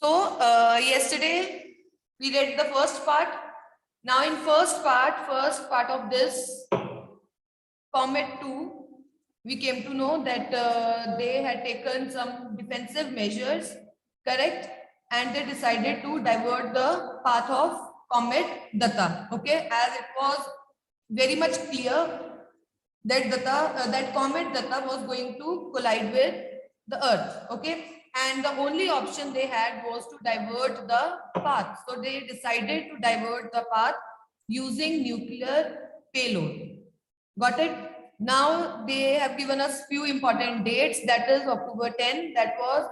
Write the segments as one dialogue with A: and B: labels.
A: So yesterday we read the first part. Now in first part of this Comet 2, we came to know that they had taken some defensive measures, correct? And they decided to divert the path of Comet Datta, okay? As it was very much clear that that Comet Datta was going to collide with the Earth, okay? And the only option they had was to divert the path. So they decided to divert the path using nuclear payload. Got it? Now they have given us few important dates. That is October 10. That was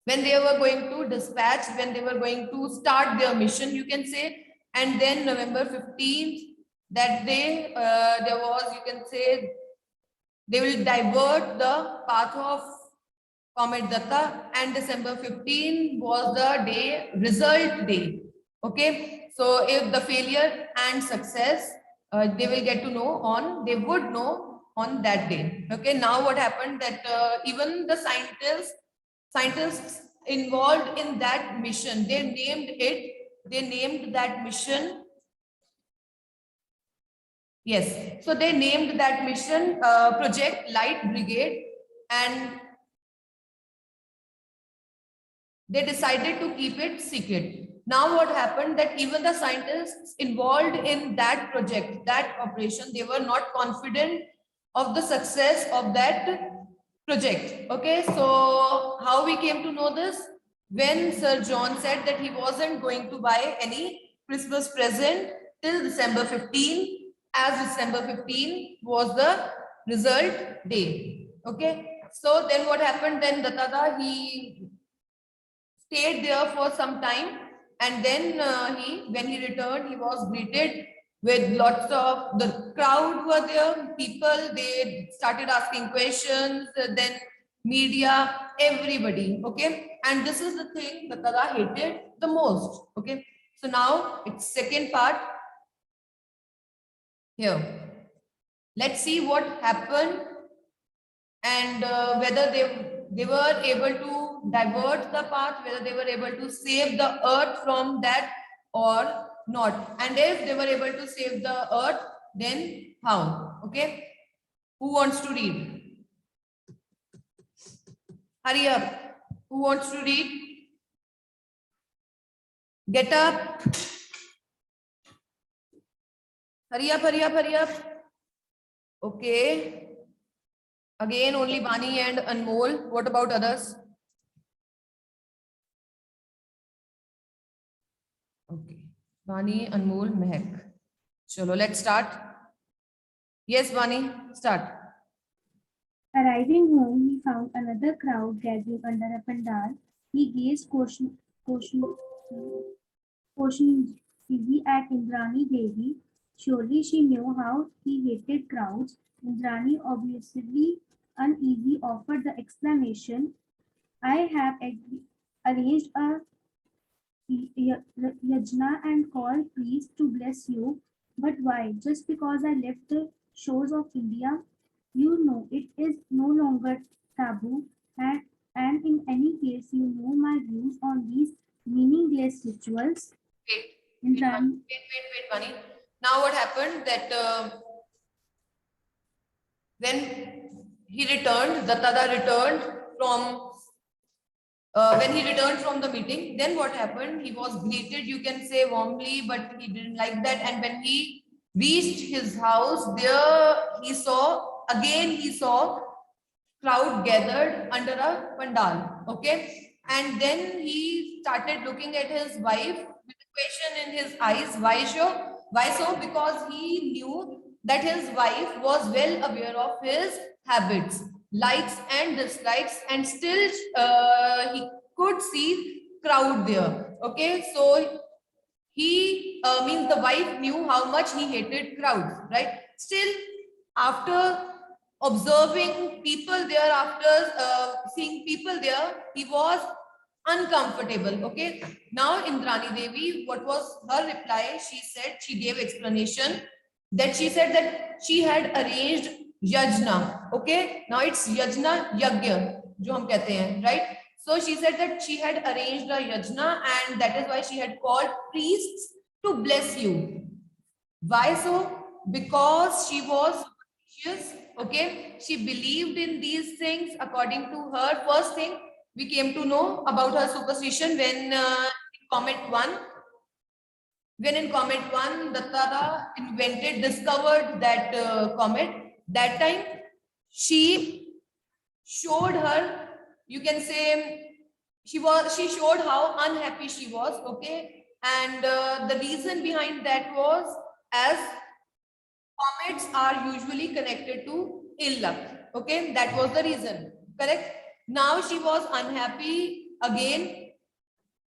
A: when they were going to dispatch, when they were going to start their mission, you can say. And then November 15th, that day there was, you can say, they will divert the path of Comet Datta, and December 15 was the day, result day. Okay, so if the failure and success, they will get to know on, they would know on that day. Okay, now what happened that even the scientists involved in that mission, they named that mission. Yes, so they named that mission Project Light Brigade, and they decided to keep it secret. Now what happened that even the scientists involved in that project, that operation, they were not confident of the success of that project. Okay, so how we came to know this? When Sir John said that he wasn't going to buy any Christmas present till December 15, as December 15 was the result day. Okay, so then what happened? Then Datta, he stayed there for some time, and then when he returned, he was greeted with lots of, the crowd were there, people, they started asking questions, then media, everybody. Okay, and this is the thing that Datta hated the most. Okay, so now it's second part here. Let's see what happened, and whether they were able to divert the path, whether they were able to save the earth from that or not. And if they were able to save the earth, then how? Okay, who wants to read? Hurry up. Who wants to read? Get up. Hurry up, hurry up, hurry up. Okay. Again, only Bani and Anmol. What about others? Okay. Bani, Anmol, Mehak. Chalo, let's start. Yes, Bani, start.
B: Arriving home, he found another crowd gathering under a pandal. He gazed cautioningly at Indrani Devi. Surely she knew how he hated crowds. Indrani, obviously uneasy, offered the explanation. I have arranged a yajna and called priests to bless you. But why? Just because I left the shores of India? You know, it is no longer taboo, and in any case, you know my views on these meaningless rituals.
A: Wait, Bani. Now what happened that when he returned, Datta returned from when he returned from the meeting, then what happened? He was greeted, you can say, warmly, but he didn't like that. And when he reached his house, there he saw crowd gathered under a pandal. Okay, and then he started looking at his wife with a question in his eyes. Why so? Why so? Because he knew that his wife was well aware of his habits, likes and dislikes, and still he could see crowd there. Okay, so he means the wife knew how much he hated crowds, right? Still, after observing people there, after seeing people there, he was uncomfortable. Okay, now Indrani Devi, what was her reply? She said, she gave explanation that she said that she had arranged yajna. Okay, now it's yajna, yagya, jo hum kehte hain, right? So she said that she had arranged a yajna and that is why she had called priests to bless you. Why so? Because she was superstitious. Okay, she believed in these things. According to her, first thing we came to know about her superstition when comment one. When in comment one, Dattara discovered that comet. That time, she showed her. You can say she showed how unhappy she was. Okay, and the reason behind that was as comets are usually connected to ill luck. Okay, that was the reason. Correct. Now she was unhappy again.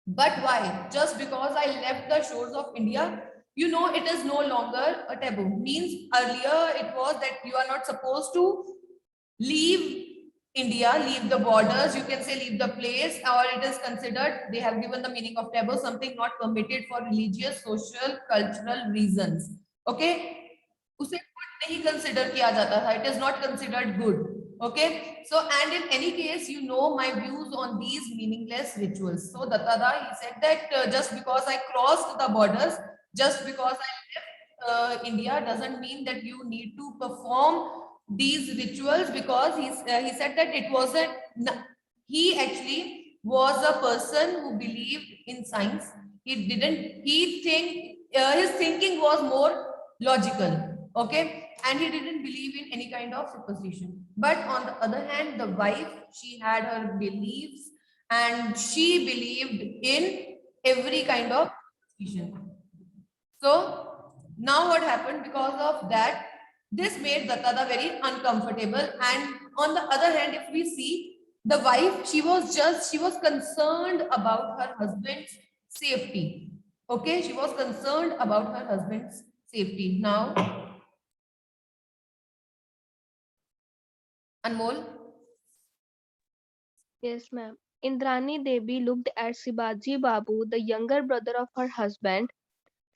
A: But why? Just because I left the shores of India, you know, it is no longer a taboo. Means earlier it was that you are not supposed to leave India, leave the borders, you can say leave the place, or it is considered, they have given the meaning of taboo, something not permitted for religious, social, cultural reasons. Okay? उसे good नहीं consider किया जाता था. It is not considered good. Okay. So, and in any case, you know my views on these meaningless rituals. So, Dattada, he said that just because I crossed the borders, just because I left India doesn't mean that you need to perform these rituals because he said that it wasn't, he actually was a person who believed in science. He didn't, he think, his thinking was more logical. Okay. And he didn't believe in any kind of superstition. But on the other hand, the wife, she had her beliefs and she believed in every kind of superstition. So now what happened because of that, this made Dattada very uncomfortable. And on the other hand, if we see the wife, she was concerned about her husband's safety. Okay, she was concerned about her husband's safety. Now, Anmol.
C: Yes, ma'am. Indrani Devi looked at Sibaji Babu, the younger brother of her husband.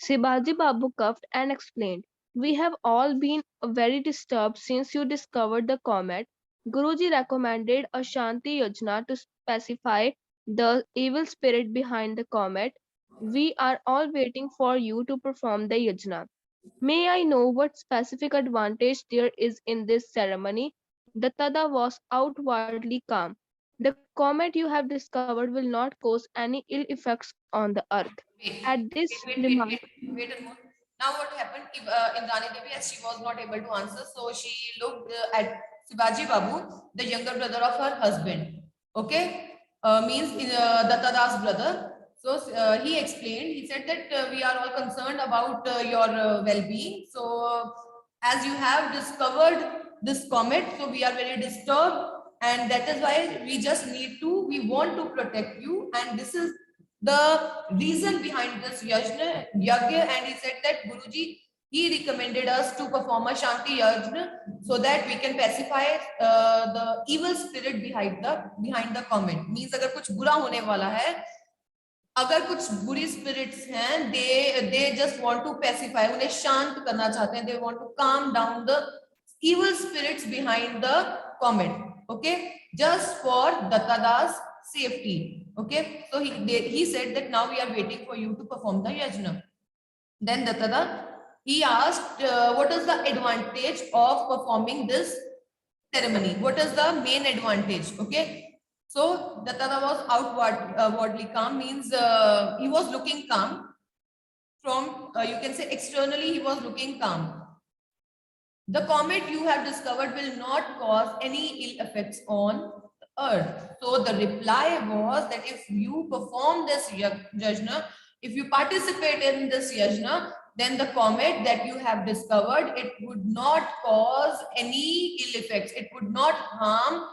C: Sibaji Babu coughed and explained, "We have all been very disturbed since you discovered the comet. Guruji recommended a Shanti Yojana to pacify the evil spirit behind the comet. We are all waiting for you to perform the yajna. May I know what specific advantage there is in this ceremony?" The Tada was outwardly calm. "The comet you have discovered will not cause any ill effects on the earth." At this remark,
A: Wait a moment. Now what happened? Indrani Devi, as she was not able to answer, so she looked at Sibaji Babu, the younger brother of her husband. Okay, means Dattada's brother. So he explained. He said that we are all concerned about your well-being. So as you have discovered this comet, so we are very disturbed, and that is why we just need to. We want to protect you, and this is the reason behind this yajna, and he said that Guruji, he recommended us to perform a Shanti yajna so that we can pacify the evil spirit behind the comment. Means अगर कुछ बुरा होने वाला है, अगर कुछ बुरी spirits हैं, they just want to pacify, उन्हें शांत करना चाहते हैं, they want to calm down the evil spirits behind the comment. Okay, just for Dattada's safety. Okay, so he said that now we are waiting for you to perform the yajna. Then Dattada, he asked, what is the advantage of performing this ceremony? What is the main advantage? Okay, so Dattada was outwardly calm, means he was looking calm. From you can say externally, he was looking calm. The comet you have discovered will not cause any ill effects on the earth. So the reply was that if you perform this yajna, if you participate in this yajna, then the comet that you have discovered, it would not cause any ill effects. It would not harm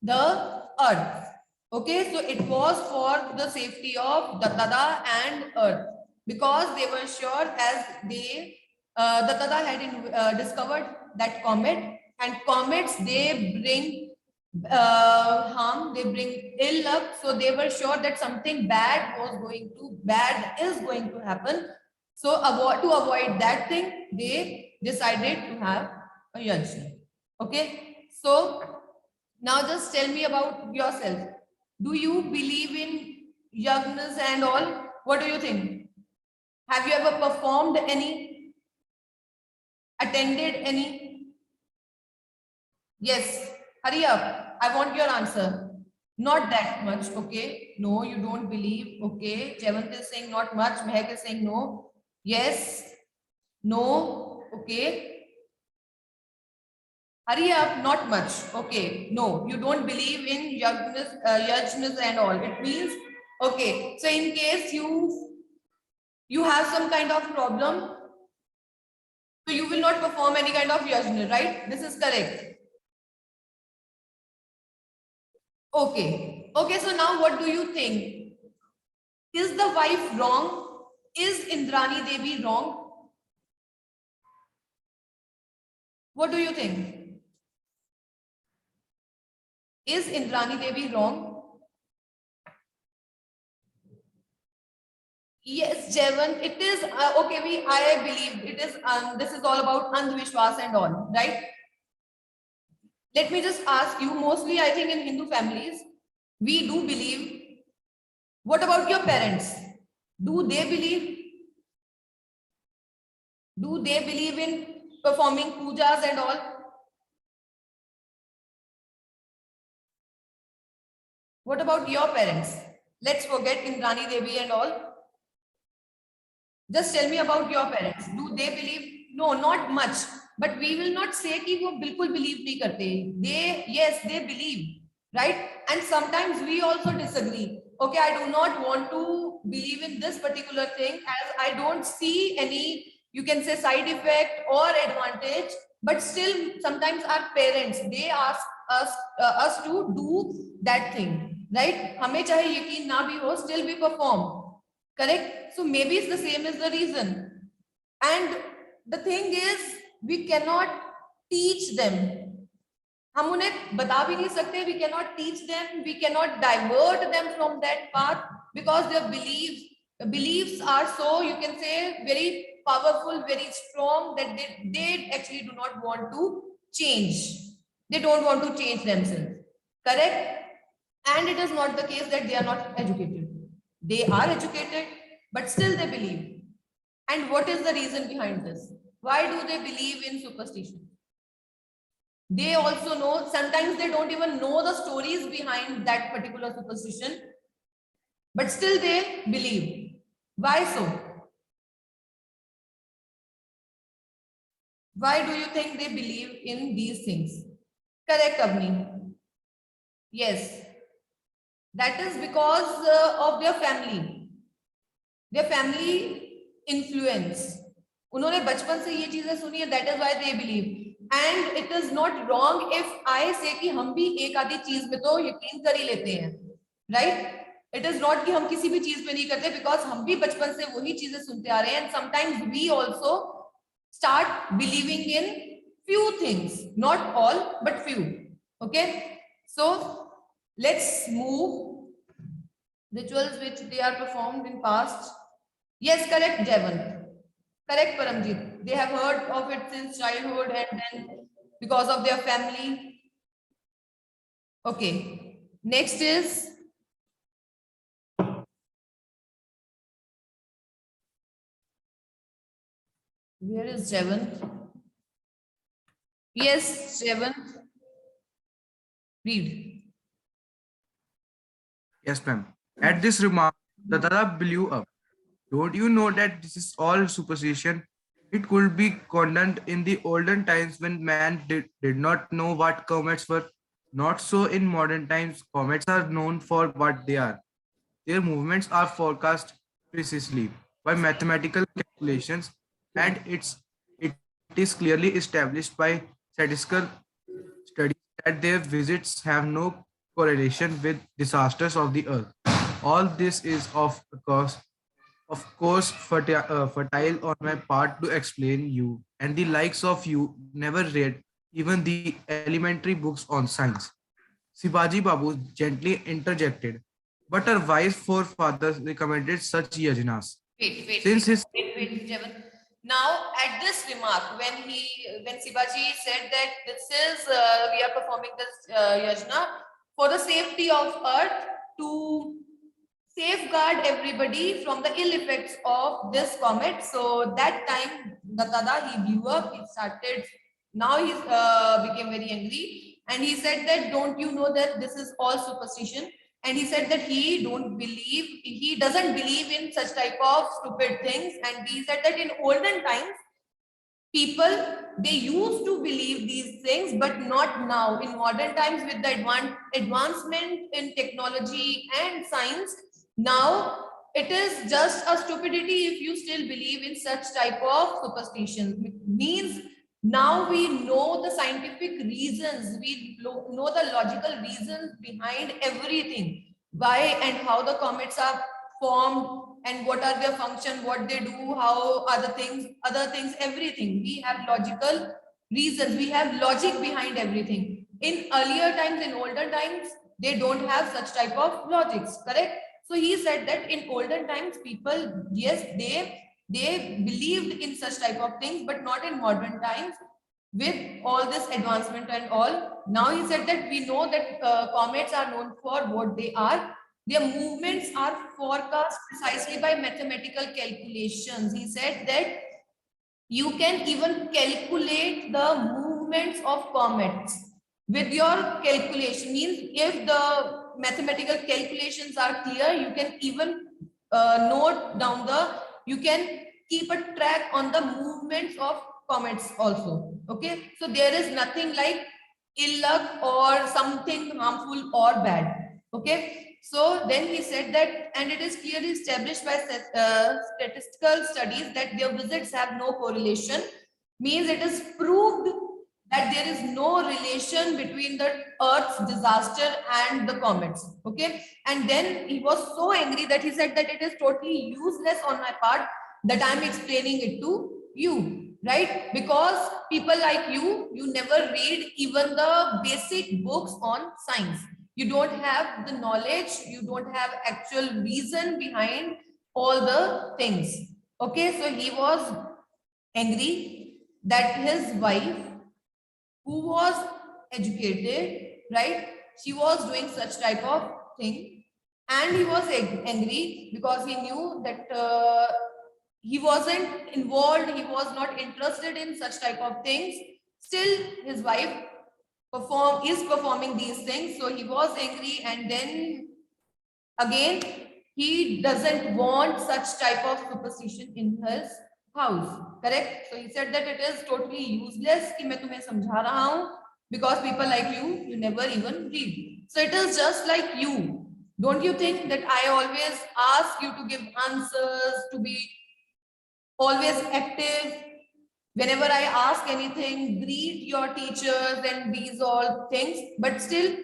A: the earth. Okay, so it was for the safety of Dattada and earth because they were sure as they Dattada had discovered that comet, and comets they bring harm, they bring ill luck, so they were sure that something bad is going to happen. So to avoid that thing, they decided to have a yajna. Okay, so now just tell me about yourself. Do you believe in yagnas and all? What do you think? Have you ever performed any? Attended any? Yes. Hurry up. I want your answer. Not that much. Okay. No, you don't believe. Okay. Jevant is saying not much. Mehak is saying no. Yes. No. Okay. Hurry up, not much. Okay, no, you don't believe in yajnas and all. It means, okay, so in case you have some kind of problem, so you will not perform any kind of yajna, right? This is correct. Okay, okay, so now what do you think? Is the wife wrong? Is Indrani Devi wrong? What do you think? Is Indrani Devi wrong? Yes, Jevan, it is okay. I believe it is. This is all about andhvishwas and all, right? Let me just ask you. Mostly, I think in Hindu families, we do believe. What about your parents? Do they believe? Do they believe in performing pujas and all? What about your parents? Let's forget Indrani Devi and all. Just tell me about your parents. Do they believe? No, not much. But we will not say कि वो बिल्कुल believe नहीं करते. Yes, they believe, right? And sometimes we also disagree. Okay, I do not want to believe in this particular thing as I don't see any, you can say, side effect or advantage. But still, sometimes our parents, they ask us to do that thing, right? हमें चाहे यकीन ना भी हो, still we perform. Correct? So maybe it's the same as the reason. And the thing is, we cannot teach them. हम उन्हें बता भी नहीं सकते. We cannot teach them. We cannot divert them from that path because their beliefs are so, you can say, very powerful, very strong that they actually do not want to change. They don't want to change themselves. Correct? And it is not the case that they are not educated. They are educated, but still they believe. And what is the reason behind this? Why do they believe in superstition? They also know, sometimes they don't even know the stories behind that particular superstition, but still they believe. Why so? Why do you think they believe in these things? Correct, Avni. Yes. That is because of their family influence. उन्होंने बचपन से ये चीजें सुनी है, that is why they believe. And it is not wrong if I say कि हम भी एक आधी चीज में तो यकीन कर ही लेते हैं, right? It is not कि हम किसी भी चीज पे नहीं करते, because हम भी बचपन से वही चीजें सुनते आ रहे हैं. And sometimes we also start believing in few things, not all but few. Okay, so let's move. Rituals which they are performed in past. Yes, correct, Jevan. Correct, Paramjit. They have heard of it since childhood and then because of their family. Okay. Next is where is Jevan? Yes, Jevan. Read.
D: Yes, ma'am. At this remark, the Dada blew up. Don't you know that this is all superstition? It could be condemned in the olden times when man did not know what comets were. Not so in modern times. Comets are known for what they are. Their movements are forecast precisely by mathematical calculations, and it is clearly established by statistical studies that their visits have no correlation with disasters of the earth. All this is of course, fertile on my part to explain you, and the likes of you never read even the elementary books on science. Sibaji Babu gently interjected, but our wise forefathers recommended such yajnas. Since his
A: Jevan. Now, at this remark, when Sibaji said that this is we are performing this yajna for the safety of earth, to safeguard everybody from the ill effects of this comet. So that time, Datada, he blew up, he started, now he became very angry. And he said that, don't you know that this is all superstition? And he said that he doesn't believe in such type of stupid things. And he said that in olden times, people, they used to believe these things, but not now. In modern times, with the advancement in technology and science, now it is just a stupidity if you still believe in such type of superstition. It means now we know the scientific reasons, we know the logical reasons behind everything, why and how the comets are formed, and what are their function, what they do, how other things, everything. We have logical reasons, we have logic behind everything. In earlier times, in older times, they don't have such type of logics, correct? So he said that in olden times, people, yes, they believed in such type of things, but not in modern times with all this advancement and all. Now he said that we know that comets are known for what they are. Their movements are forecast precisely by mathematical calculations. He said that you can even calculate the movements of comets with your calculation. Means if the mathematical calculations are clear, you can even note down you can keep a track on the movements of comets also. Okay, so there is nothing like ill luck or something harmful or bad. Okay, so then he said that, and it is clearly established by statistical studies that their visits have no correlation. Means it is proved that there is no relation between the Earth's disaster and the comets. Okay, and then he was so angry that he said that it is totally useless on my part that I am explaining it to you, right? Because people like you never read even the basic books on science. You don't have the knowledge, you don't have actual reason behind all the things. Okay, so he was angry that his wife, who was educated, right, she was doing such type of thing, and he was angry because he knew that he wasn't involved, he was not interested in such type of things. Still his wife is performing these things, so he was angry. And then again, he doesn't want such type of superstition in his house, correct? So he said that it is totally useless कि मैं तुम्हें समझा रहा हूँ, because people like you never even read. So it is just like you. Don't you think that I always ask you to give answers, to be always active? Whenever I ask anything, greet your teachers and these all things, but still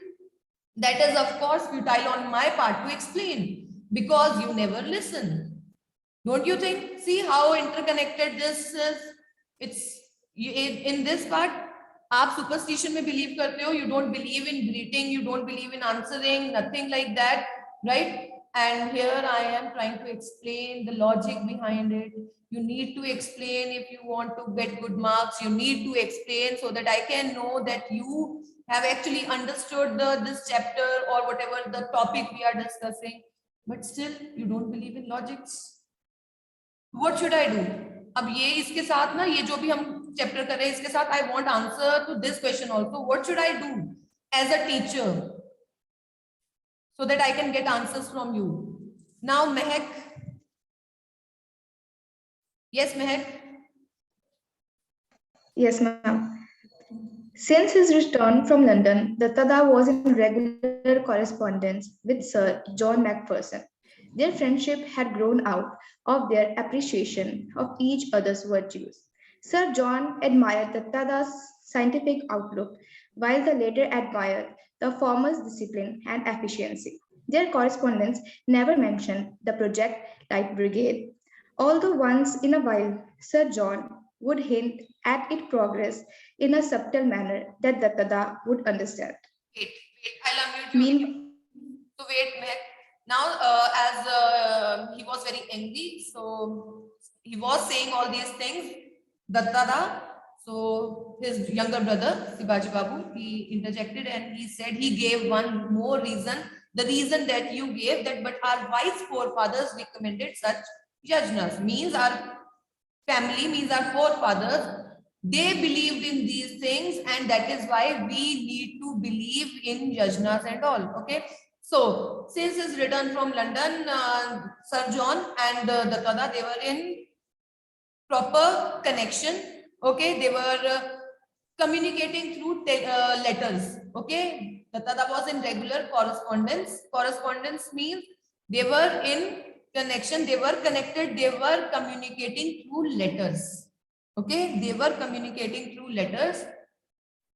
A: that is of course futile on my part to explain, because you never listen. Don't you think? See how interconnected this is. It's in this part, आप superstition में believe करते हो, you don't believe in greeting, you don't believe in answering, nothing like that, right? And here I am trying to explain the logic behind it. You need to explain if you want to get good marks. You need to explain so that I can know that you have actually understood this chapter or whatever the topic we are discussing. But still, you don't believe in logics. What should I do? अब ये इसके साथ ना, ये जो भी हम chapter कर रहे हैं इसके साथ I want answer to this question also. What should I do as a teacher so that I can get answers from you? Now Mehak. Yes, Mehak.
E: Yes, ma'am. Since his return from London, Datta was in regular correspondence with Sir John Macpherson. Their friendship had grown out of their appreciation of each other's virtues. Sir John admired Datta's scientific outlook, while the latter admired the former's discipline and efficiency. Their correspondence never mentioned the Project Light Brigade, although once in a while Sir John would hint at its progress in a subtle manner that Datta would understand.
A: Wait, I'll unmute you. So wait, Mehak. Now, as he was very angry, so he was saying all these things. Datta, so his younger brother, Sibaji Babu, he interjected and he said he gave one more reason The reason that you gave that, but our wise forefathers recommended such yajnas, means our family, means our forefathers, they believed in these things, and that is why we need to believe in yajnas and all. Okay. So since his return from London, Sir John and Datada, they were in proper connection. Okay, they were communicating through letters. Okay, Datada was in regular correspondence. Correspondence means they were in connection, they were connected, they were communicating through letters. Okay, they were communicating through letters,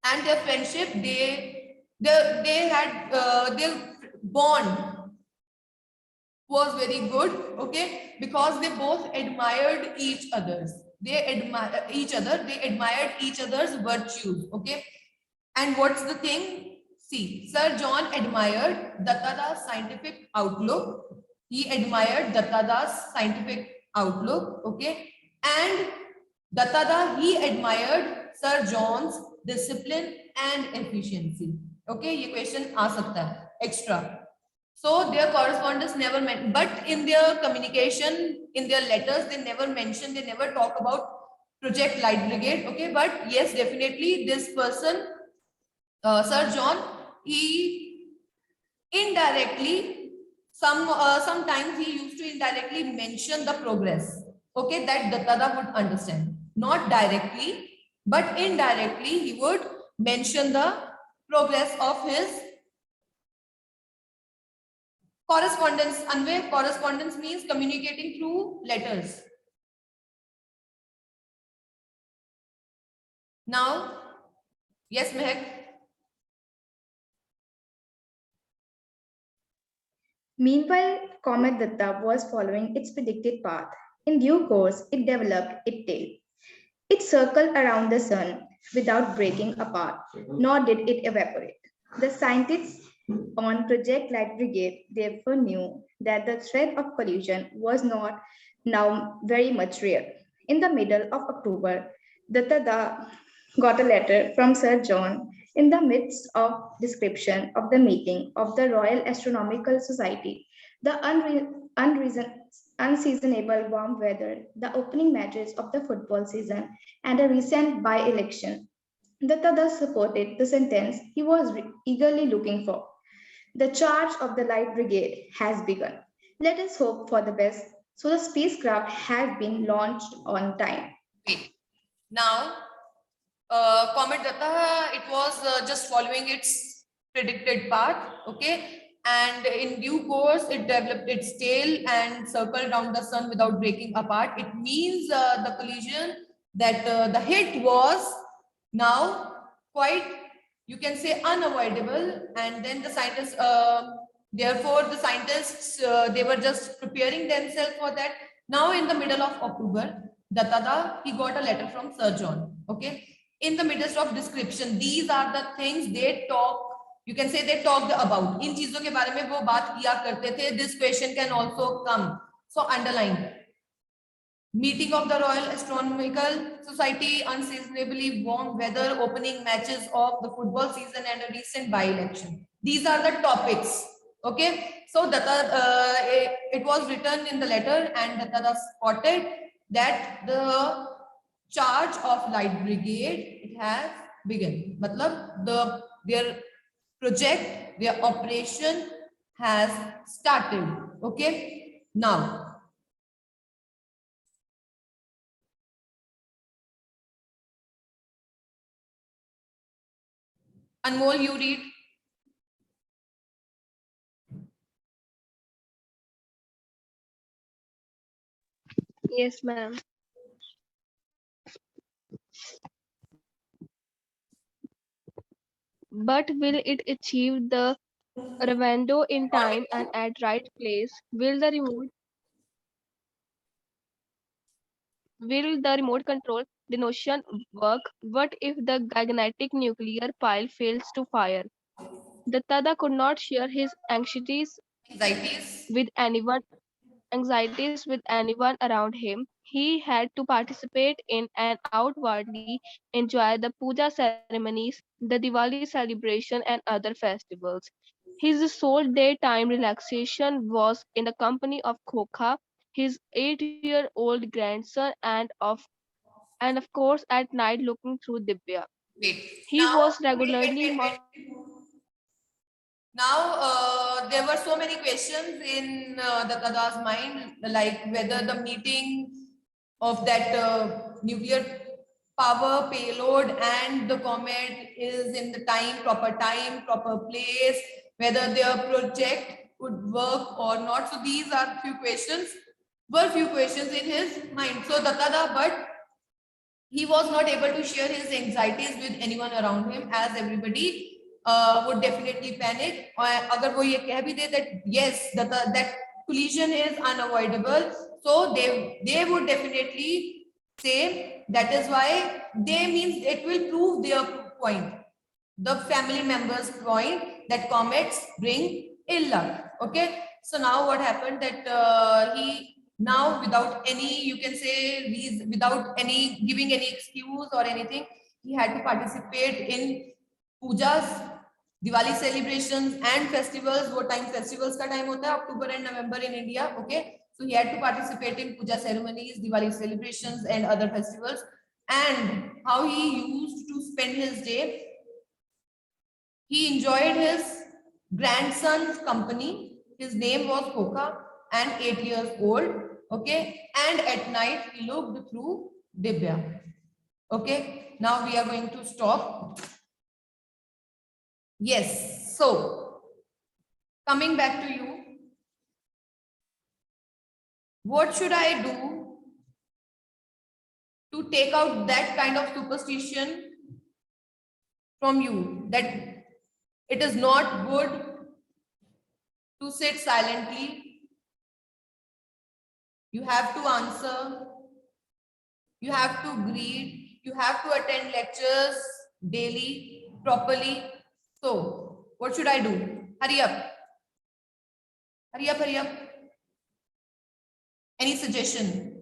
A: and their friendship, they had their bond was very good. Okay, because they both admired each others, they admire each other, they admired each other's virtues. Okay, and what's the thing? See, Sir John admired Dattada's scientific outlook. He admired Dattada's scientific outlook. Okay, and Dattada, he admired Sir John's discipline and efficiency. Okay, ये question आ सकता है extra. So their correspondence never meant, but in their communication, in their letters, they never mention, they never talk about Project Light Brigade. Okay, but yes, definitely this person, Sir John, he indirectly, sometimes he used to indirectly mention the progress. Okay, that Dattada would understand. Not directly, but indirectly, he would mention the progress of his correspondence. Anvay, correspondence means communicating through letters. Now, yes, Mehak.
E: Meanwhile, Comet Datta was following its predicted path. In due course, it developed its tail. It circled around the sun without breaking apart, nor did it evaporate. The scientists on Project Light Brigade therefore knew that the threat of collision was not now very much real. In the middle of October, Datta got a letter from Sir John in the midst of description of the meeting of the Royal Astronomical Society. The unseasonable warm weather, the opening matches of the football season, and a recent by-election. Datta thus supported the sentence he was eagerly looking for. The charge of the Light Brigade has begun. Let us hope for the best. So the spacecraft has been launched on time.
A: Wait. Now, Comet Datta, it was just following its predicted path. Okay. And in due course, it developed its tail and circled around the sun without breaking apart. It means the collision, that the hit was now quite, you can say, unavoidable. And then the scientists, therefore the scientists, they were just preparing themselves for that. Now in the middle of October, Dattada, he got a letter from Sir John. Okay, in the midst of description, these are the things they talk, you can say they talked about. इन चीजों के बारे में वो बात किया करते थे. This question can also come, so underline. Meeting of the Royal Astronomical Society, unseasonably warm weather, opening matches of the football season, and a recent by-election. These are the topics. Okay, so it was written in the letter, and Datta spotted that the charge of Light Brigade, it has begun. Matlab their project, their operation has started. Okay, now Anmol, you read.
C: Yes, ma'am. But will it achieve the Ravando in time and at right place? Will the remote control denotion work? What if the gigantic nuclear pile fails to fire? Dattada could not share his
A: Anxieties.
C: with anyone anxieties with anyone around him. He had to participate in and outwardly enjoy the puja ceremonies, the Diwali celebration, and other festivals. His sole daytime relaxation was in the company of Khokha, his 8-year-old grandson, and of course at night looking through Dibya.
A: Wait.
C: He
A: Now,
C: was regularly
A: Now, there were so many questions in the Dada's mind, like whether the meeting of that nuclear power payload and the comet is in the time, proper place, whether their project would work or not. So these are few questions in his mind. So Dada, but he was not able to share his anxieties with anyone around him, as everybody would definitely panic. और अगर वो ये कह भी दे that yes, that collision is unavoidable, so they would definitely say that is why they means it will prove their point, the family members' point that comets bring ill luck. Okay, so now what happened that he now without any, you can say, reason, without any giving any excuse or anything, he had to participate in pujas, Diwali celebrations and festivals. What time festivals ka time hota hai? October and November in India. Okay, so he had to participate in puja ceremonies, Diwali celebrations and other festivals. And how he used to spend his day, he enjoyed his grandson's company. His name was Koka and 8 years old. Okay. And at night he looked through Dibya. Okay. Now we are going to stop. Yes. So coming back to you, what should I do to take out that kind of superstition from you, that it is not good to sit silently? You have to answer, you have to greet, you have to attend lectures daily, properly. So, what should I do? Hurry up. Hurry up, hurry up. Any suggestion?